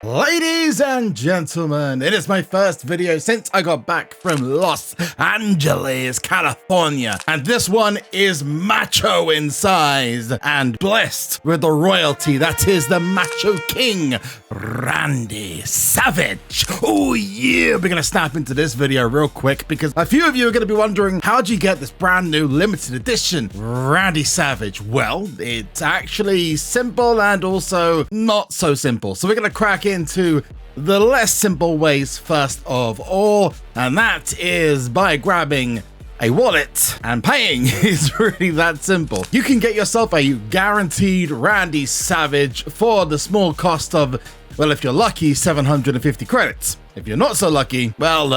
Ladies and gentlemen, it is my first video since I got back from Los Angeles, California, and this one is macho in size and blessed with the royalty that is the Macho King, Randy Savage. Oh yeah, we're gonna snap into this video real quick because a few of you are gonna be wondering, how do you get this brand new limited edition Randy Savage? Well, it's actually simple and also not so simple. So we're gonna crack into the less simple ways first of all, and that is by grabbing a wallet and paying. Is really that simple. You can get yourself a guaranteed Randy Savage for the small cost of, well, if you're lucky, 750 credits. If you're not so lucky, well,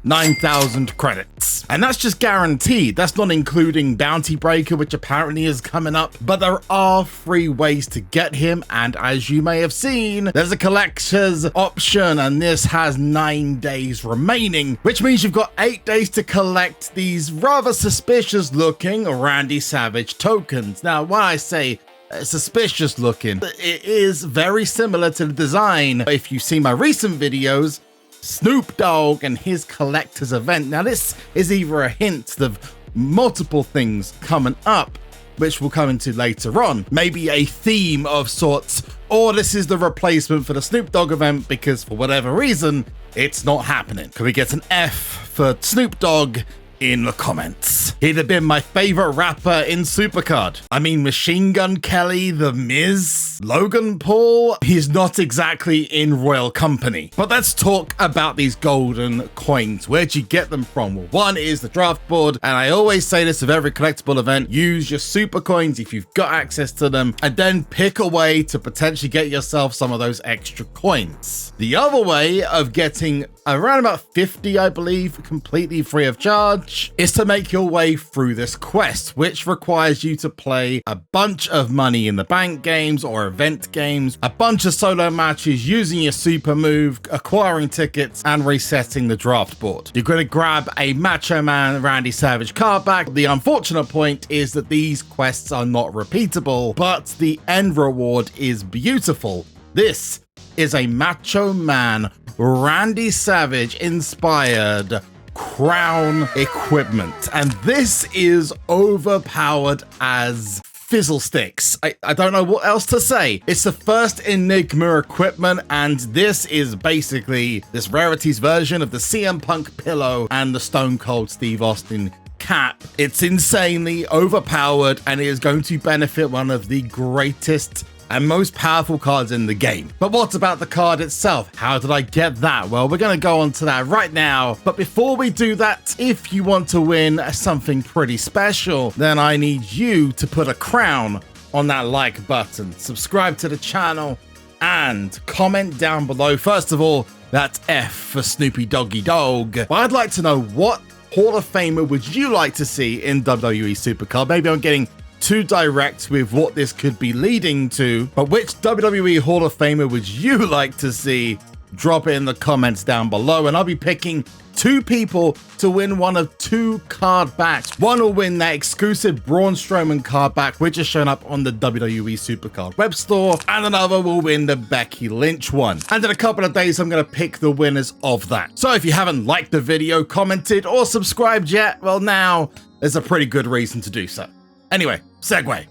9,000 credits. And that's just guaranteed. That's not including Bounty Breaker, which apparently is coming up. But there are free ways to get him. And as you may have seen, there's a collector's option. And this has 9 days remaining, which means you've got 8 days to collect these rather suspicious looking Randy Savage tokens. Now, when I say suspicious looking, it is very similar to the design. If you see my recent videos, Snoop Dogg and his collector's event. Now this is either a hint of multiple things coming up, which we'll come into later on, maybe a theme of sorts, or this is the replacement for the Snoop Dogg event because for whatever reason, it's not happening. Can we get an F for Snoop Dogg in the comments? He'd have been my favorite rapper in SuperCard. I mean, Machine Gun Kelly, The Miz, Logan Paul, he's not exactly in royal company. But let's talk about these golden coins. Where'd you get them from? Well, one is the draft board, and I always say this with every collectible event, use your super coins if you've got access to them, and then pick a way to potentially get yourself some of those extra coins. The other way of getting around about 50, I believe, completely free of charge, is to make your way through this quest, which requires you to play a bunch of money in the bank games or event games, a bunch of solo matches using your super move, acquiring tickets, and resetting the draft board. You're going to grab a Macho Man Randy Savage card back. The unfortunate point is that these quests are not repeatable, but the end reward is beautiful. This is a Macho Man Randy Savage inspired crown equipment, and this is overpowered as fizzle sticks. I don't know what else to say. It's the first enigma equipment, and this is basically this rarity's version of the CM Punk pillow and the Stone Cold Steve Austin cap. It's insanely overpowered and it is going to benefit one of the greatest and most powerful cards in the game. But what about the card itself? How did I get that? Well, we're going to go on to that right now. But before we do that, if you want to win something pretty special, then I need you to put a crown on that like button, subscribe to the channel, and comment down below. First of all, that's F for Snoopy Doggy Dog. But I'd like to know, what Hall of Famer would you like to see in WWE SuperCard? Maybe I'm getting too direct with what this could be leading to, but which WWE Hall of Famer would you like to see? Drop it in the comments down below, and I'll be picking 2 people to win one of 2 card backs. One will win that exclusive Braun Strowman card back, which is shown up on the WWE SuperCard web store, and another will win the Becky Lynch one. And in a couple of days, I'm going to pick the winners of that. So if you haven't liked the video, commented, or subscribed yet, well, now there's a pretty good reason to do so. Anyway, segue.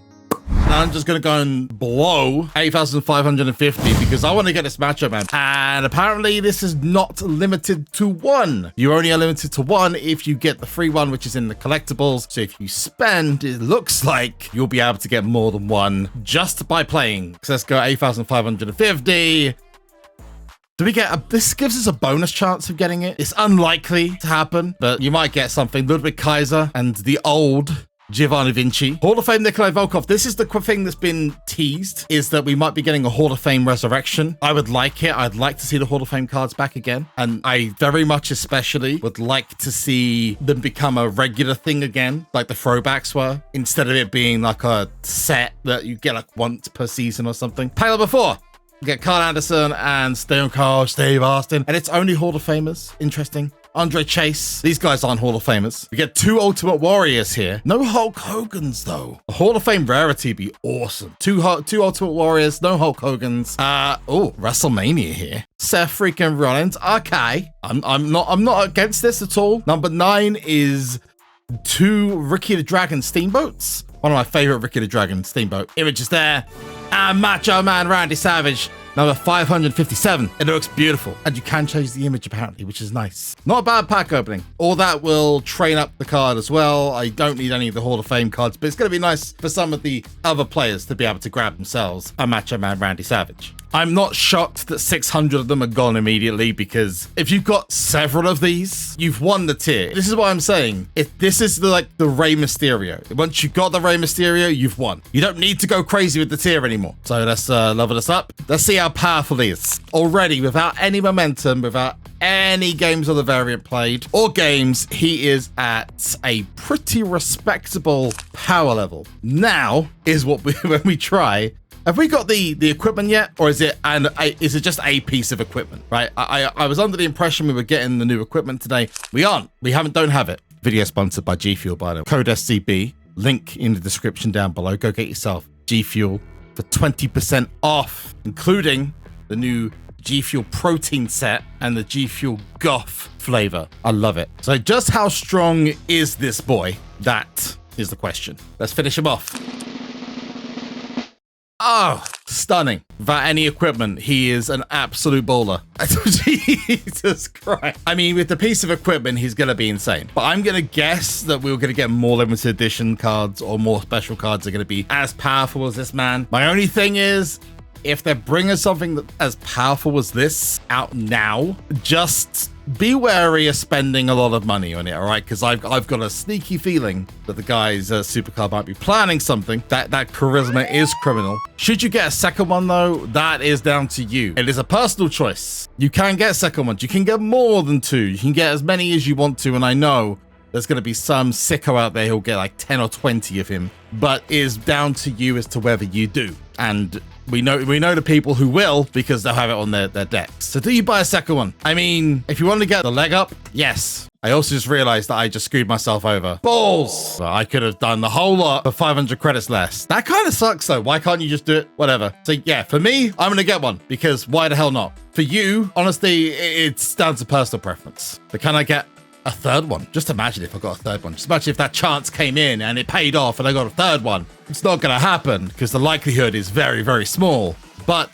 Now I'm just going to go and blow 8,550 because I want to get this Macho Man. And apparently this is not limited to 1. You only are limited to 1 if you get the free one, which is in the collectibles. So if you spend, it looks like you'll be able to get more than 1 just by playing. So let's go 8,550. Do we get this gives us a bonus chance of getting it. It's unlikely to happen, but you might get something. Ludwig Kaiser and the old Giovanni Vinci. Hall of Fame Nikolai Volkov. This is the thing that's been teased, is that we might be getting a Hall of Fame resurrection. I would like it. I'd like to see the Hall of Fame cards back again. And I very much especially would like to see them become a regular thing again, like the throwbacks were, instead of it being like a set that you get like once per season or something. Pale before. We get Carl Anderson and Stone Cold Steve Austin, and it's only Hall of Famers. Interesting. Andre Chase. These guys aren't Hall of Famers. We get 2 Ultimate Warriors here. No Hulk Hogan's though. A Hall of Fame rarity would be awesome. Two Ultimate Warriors, no Hulk Hogan's. Oh, WrestleMania here. Seth freaking Rollins. Okay. I'm not against this at all. Number 9 is 2 Ricky the Dragon Steamboats. One of my favorite Ricky the Dragon Steamboat images there. And Macho Man Randy Savage. Number 557. It looks beautiful. And you can change the image apparently, which is nice. Not a bad pack opening. All that will train up the card as well. I don't need any of the Hall of Fame cards, but it's going to be nice for some of the other players to be able to grab themselves a Macho Man Randy Savage. I'm not shocked that 600 of them are gone immediately, because if you've got several of these, you've won the tier. This is what I'm saying. If this is the Rey Mysterio. Once you got the Rey Mysterio, you've won. You don't need to go crazy with the tier anymore. So let's level this up. Let's see how powerful he is. Already, without any momentum, without any games of the variant played or games, he is at a pretty respectable power level. Now is what when we try. Have we got the equipment yet, or is it just a piece of equipment? Right? I was under the impression we were getting the new equipment today. We aren't. Don't have it. Video sponsored by G Fuel, by the way. Code SCB. Link in the description down below. Go get yourself G Fuel for 20% off, including the new G Fuel protein set and the G Fuel Goth flavor. I love it. So just how strong is this boy? That is the question. Let's finish him off. Oh, stunning. Without any equipment, he is an absolute baller. Jesus Christ. I mean, with the piece of equipment, he's going to be insane. But I'm going to guess that we're going to get more limited edition cards, or more special cards are going to be as powerful as this man. My only thing is, if they're bringing something that as powerful as this out now, just be wary of spending a lot of money on it, all right? Because I've got a sneaky feeling that the guys at SuperCard might be planning something. That charisma is criminal. Should you get a second one, though, that is down to you. It is a personal choice. You can get second ones. You can get more than 2. You can get as many as you want to, and I know there's going to be some sicko out there who'll get like 10 or 20 of him, but it is down to you as to whether you do. And we know the people who will, because they'll have it on their decks. So do you buy a second one? I mean, if you want to get the leg up, yes. I also just realized that I just screwed myself over. Balls! So I could have done the whole lot for 500 credits less. That kind of sucks though. Why can't you just do it? Whatever. So yeah, for me, I'm going to get one, because why the hell not? For you, honestly, it's down to personal preference. But can I get a third one? Just imagine if I got a third one. Just imagine if that chance came in and it paid off and I got a third one. It's not going to happen because the likelihood is very, very small. But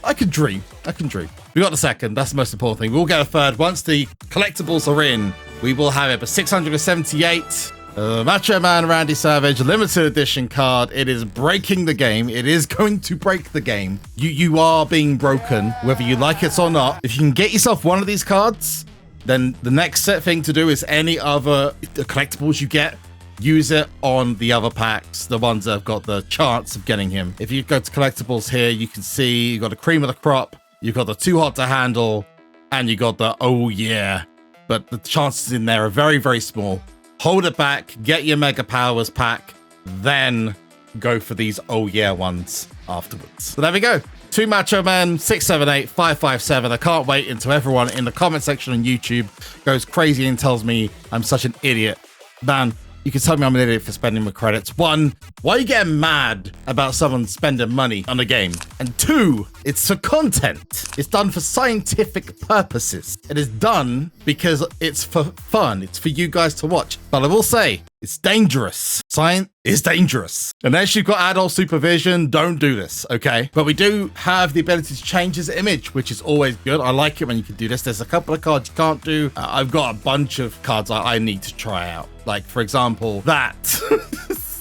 I can dream. I can dream. We got the second. That's the most important thing. We'll get a third. Once the collectibles are in, we will have it. But 678. Macho Man Randy Savage limited edition card. It is breaking the game. It is going to break the game. You are being broken, whether you like it or not. If you can get yourself one of these cards, then the next set thing to do is any other collectibles you get, use it on the other packs, the ones that have got the chance of getting him. If you go to collectibles here, you can see you got the cream of the crop, you got the too hot to handle, and you got the oh yeah. But the chances in there are very, very small. Hold it back, get your Mega Powers pack, then go for these oh yeah ones afterwards. So there we go. 2 Macho Men, 678, 557. I can't wait until everyone in the comment section on YouTube goes crazy and tells me I'm such an idiot. Man, you can tell me I'm an idiot for spending my credits. 1, why are you getting mad about someone spending money on a game? And 2, it's for content. It's done for scientific purposes. It is done because it's for fun. It's for you guys to watch. But I will say, it's dangerous. Science is dangerous. Unless you've got adult supervision, don't do this, okay? But we do have the ability to change his image, which is always good. I like it when you can do this. There's a couple of cards you can't do. I've got a bunch of cards I need to try out. Like, for example, that.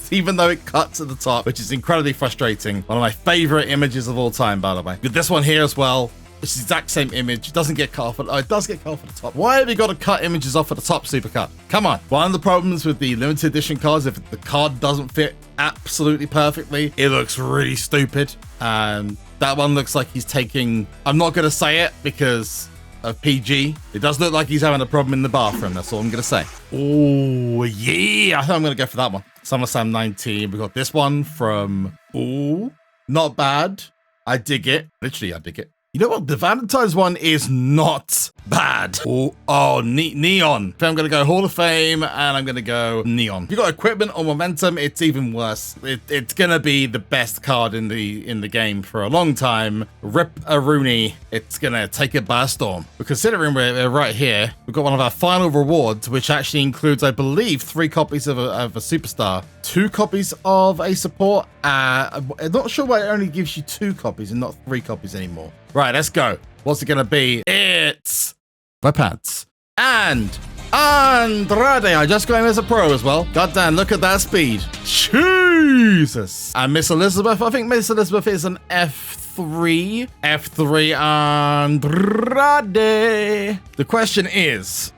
Even though it cuts at the top, which is incredibly frustrating. One of my favorite images of all time, by the way. With this one here as well. It's the exact same image. It doesn't get cut off. Oh, it does get cut off at the top. Why have you got to cut images off at the top, SuperCard? Come on. One of the problems with the limited edition cards, if the card doesn't fit absolutely perfectly, it looks really stupid. And that one looks like he's taking... I'm not going to say it because of PG. It does look like he's having a problem in the bathroom. That's all I'm going to say. Oh, yeah. I think I'm going to go for that one. SummerSlam 19. We got this one from... Ooh, not bad. I dig it. Literally, I dig it. You know what? The Valentine's one is not bad. Oh, neon. I'm going to go Hall of Fame, and I'm going to go neon. If you got equipment or momentum, it's even worse. It's going to be the best card in the game for a long time. Rip a Rooney. It's going to take it by storm. But considering we're right here, we've got one of our final rewards, which actually includes, I believe, 3 copies of a superstar, 2 copies of a support. I'm not sure why it only gives you 2 copies and not 3 copies anymore. Right, let's go. What's it going to be? It's my pants. And Andrade. I just got him as a pro as well. God damn, look at that speed. Jesus. And Miss Elizabeth. I think Miss Elizabeth is an F3. F3 Andrade. The question is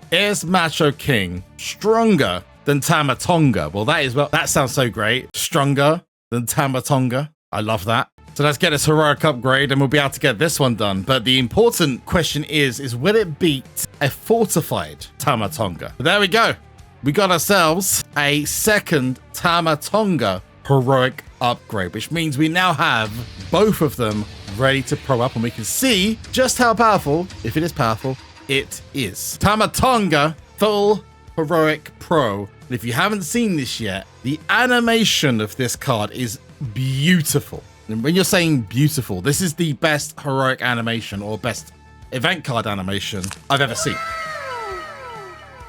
Macho King stronger than Tama Tonga? Well, that sounds so great. Stronger than Tama Tonga. I love that. So let's get this heroic upgrade and we'll be able to get this one done. But the important question is will it beat a fortified Tama Tonga? But there we go. We got ourselves a second Tama Tonga heroic upgrade, which means we now have both of them ready to pro up, and we can see just how powerful, if it is powerful, it is. Tama Tonga full heroic pro. And if you haven't seen this yet, the animation of this card is beautiful. And when you're saying beautiful, this is the best heroic animation or best event card animation I've ever seen.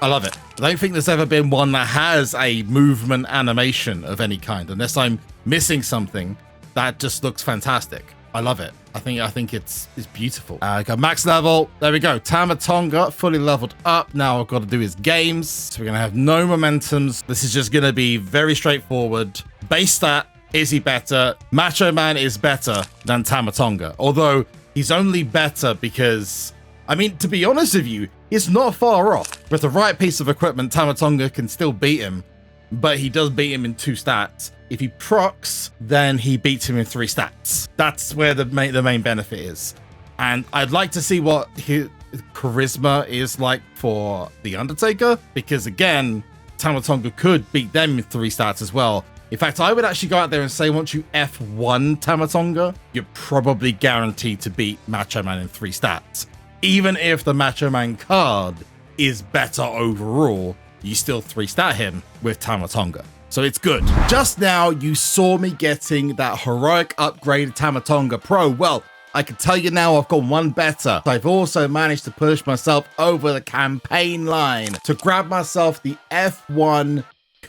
I love it. I don't think there's ever been one that has a movement animation of any kind, unless I'm missing something. That just looks fantastic. I love it. I think it's beautiful. Got max level. There we go. Tama Tonga fully leveled up. Now all I've got to do is games. So we're gonna have no momentums. This is just gonna be very straightforward. Base stat. Is he better? Macho Man is better than Tama Tonga, although he's only better because, I mean, to be honest with you, he's not far off. With the right piece of equipment, Tama Tonga can still beat him, but he does beat him in 2 stats. If he procs, then he beats him in 3 stats. That's where the main benefit is. And I'd like to see what his charisma is like for The Undertaker, because again, Tama Tonga could beat them in 3 stats as well. In fact, I would actually go out there and say once you F1 Tama Tonga, you're probably guaranteed to beat Macho Man in 3 stats. Even if the Macho Man card is better overall, you still 3-stat him with Tama Tonga. So it's good. Just now, you saw me getting that heroic upgrade Tama Tonga Pro. Well, I can tell you now I've got one better. I've also managed to push myself over the campaign line to grab myself the F1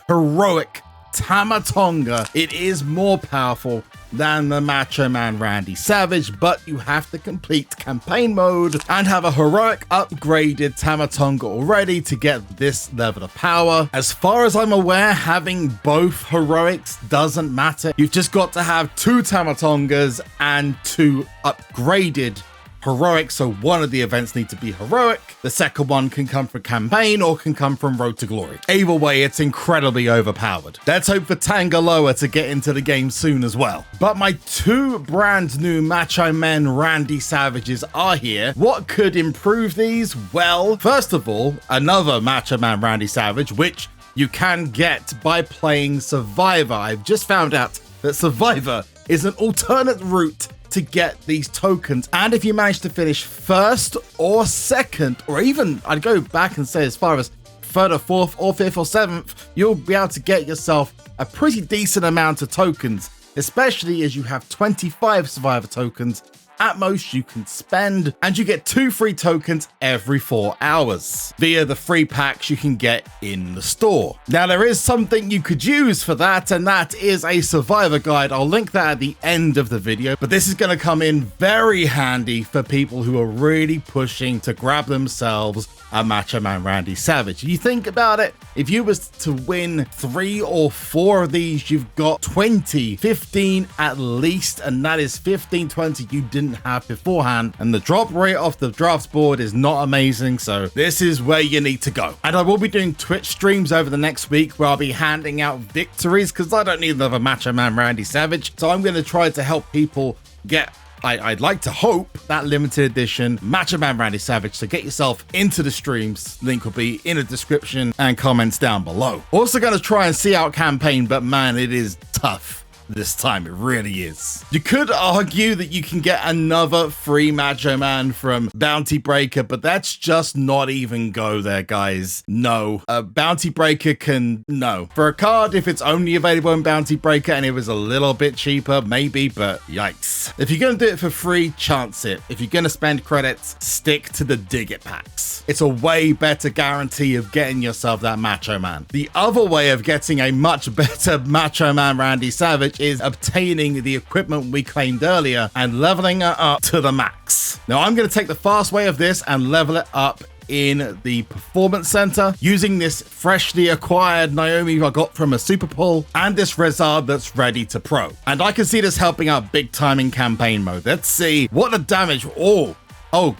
heroic Tama Tonga. It is more powerful than the Macho Man Randy Savage, but you have to complete campaign mode and have a heroic upgraded Tama Tonga already to get this level of power. As far as I'm aware, having both heroics doesn't matter. You've just got to have 2 Tama Tongas and 2 upgraded heroic, so one of the events need to be heroic. The second one can come from campaign or can come from Road to Glory. Either way, it's incredibly overpowered. Let's hope for Tangaloa to get into the game soon as well. But my 2 brand new Macho Men Randy Savages are here. What could improve these? Well, first of all, another Macho Man Randy Savage, which you can get by playing Survivor. I've just found out that Survivor is an alternate route to get these tokens, and if you manage to finish 1st or 2nd, or even I'd go back and say as far as 3rd or 4th or 5th or 7th, you'll be able to get yourself a pretty decent amount of tokens, especially as you have 25 Survivor tokens at most you can spend, and you get 2 free tokens every 4 hours via the free packs you can get in the store. Now there is something you could use for that, and that is a Survivor guide. I'll link that at the end of the video, but this is going to come in very handy for people who are really pushing to grab themselves a Macho Man Randy Savage. You think about it, if you was to win 3 or 4 of these, you've got 20, 15 at least, and that is 15, 20 you didn't have beforehand, and the drop rate off the drafts board is not amazing, so this is where you need to go. And I will be doing Twitch streams over the next week where I'll be handing out victories, because I don't need another Macho Man Randy Savage, so I'm going to try to help people get, I'd like to hope, that limited edition Macho Man Randy Savage. So get yourself into the streams. Link will be in the description and comments down below. Also going to try and see out campaign, but man, it is tough. this time. It really is. You could argue that you can get another free Macho Man from Bounty Breaker, but that's just not even go there, guys. No. Bounty Breaker can... No. For a card, if it's only available in Bounty Breaker and it was a little bit cheaper, maybe, but yikes. If you're going to do it for free, chance it. If you're going to spend credits, stick to the Dig It packs. It's a way better guarantee of getting yourself that Macho Man. The other way of getting a much better Macho Man Randy Savage is obtaining the equipment we claimed earlier and leveling it up to the max. Now I'm going to take the fast way of this and level it up in the Performance Center using this freshly acquired Naomi I got from a Super Pull and this Rezard that's ready to pro. And I can see this helping out big time in campaign mode. Let's see what the damage. Oh,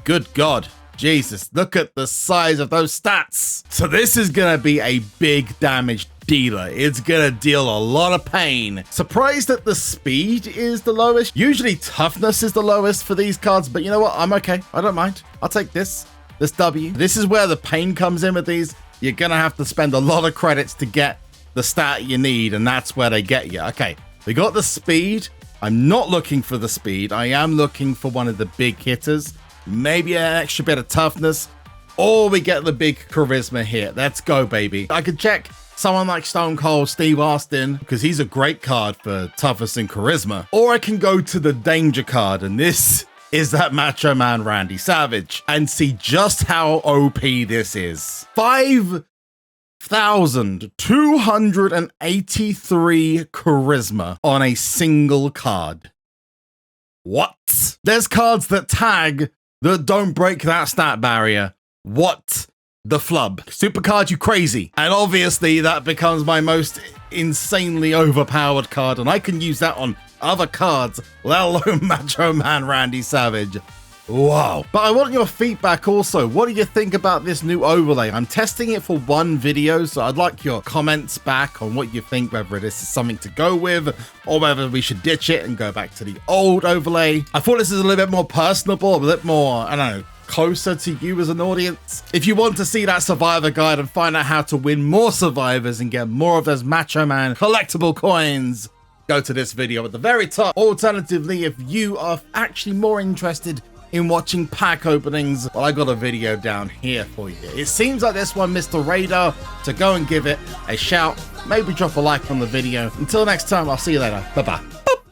good God. Jesus, look at the size of those stats. So this is going to be a big damage dealer. It's going to deal a lot of pain. Surprised that the speed is the lowest. Usually toughness is the lowest for these cards, but you know what? I'm okay. I don't mind. I'll take this W. This is where the pain comes in with these. You're going to have to spend a lot of credits to get the stat you need, and that's where they get you. Okay, we got the speed. I'm not looking for the speed. I am looking for one of the big hitters. Maybe an extra bit of toughness, or we get the big charisma here. Let's go, baby. I could check someone like Stone Cold Steve Austin because he's a great card for toughness and charisma, or I can go to the danger card, and this is that Macho Man Randy Savage, and see just how OP this is. 5,283 charisma on a single card. What? There's cards that tag that don't break that stat barrier. What the flub? SuperCard, you crazy. And obviously that becomes my most insanely overpowered card, and I can use that on other cards, let alone Macho Man Randy Savage. Wow. But I want your feedback also. What do you think about this new overlay? I'm testing it for one video, so I'd like your comments back on what you think, whether this is something to go with or whether we should ditch it and go back to the old overlay. I thought this is a little bit more personable, a bit more, I don't know, closer to you as an audience. If you want to see that survivor guide and find out how to win more survivors and get more of those Macho Man collectible coins, go to this video at the very top. Alternatively, if you are actually more interested in watching pack openings, well, I got a video down here for you. It seems like this one missed the radar, so go and give it a shout. Maybe drop a like on the video. Until next time, I'll see you later. Bye-bye.